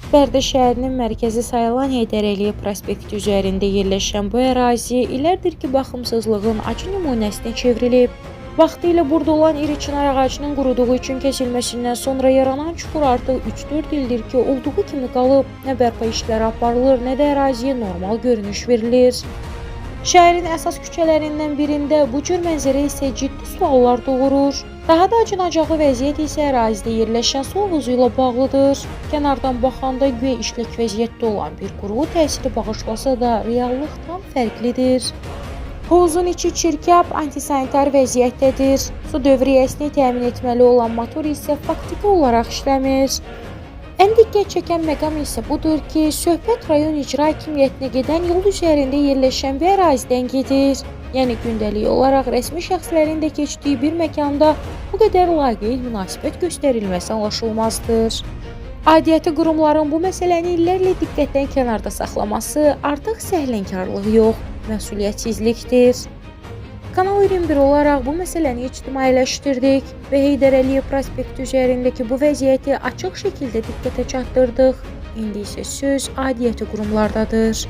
Bərdə şəhərinin mərkəzi sayılan Heydər Əliyev prospekti üzərində yerləşən bu ərazi illərdir ki, baxımsızlığın acı nümunəsinə çevrilib. Vaxtilə burada olan iri çınar ağacının quruduğu üçün kəsilməsindən sonra yaranan çuxur artıq 3-4 ildir ki, olduğu kimi qalıb. Nə bərpa işləri aparılır, nə də əraziyə normal görünüş verilir. Şəhərin əsas küçələrindən birində bu cür mənzərə isə ciddi suallar doğurur. Daha da acınacağı vəziyyət isə ərazidə yerləşən su havuzu ilə bağlıdır. Kənardan baxanda güya işlək vəziyyətdə olan bir qurğu təsiri bağışlasa da, reallıq tam fərqlidir. Havuzun içi çirkab, antisanitar vəziyyətdədir. Su dövriyyəsini təmin etməli olan motor isə faktiki olaraq işləmir. Ən diqqət çəkən məqam isə budur ki, söhbət rayon icra hakimiyyətinə gedən yol üzərində yerləşən bir ərazidən gedir. Yəni gündəlik olaraq rəsmi şəxslərin də keçdiyi bir məkanda bu qədər laqeyd münasibət göstərilməsi anlaşılmazdır. Aidiyyəti qurumların bu məsələni illərlə diqqətdən kənarda saxlaması artıq səhlənkarlıq yox, məsuliyyətsizlikdir. Kanal 21 olaraq bu məsələni ictimailəşdirdik və Heydər Əliyev prospekti üzərindəki bu vəziyyəti açıq şəkildə diqqətə çatdırdıq. İndi isə söz aidiyyəti qurumlardadır.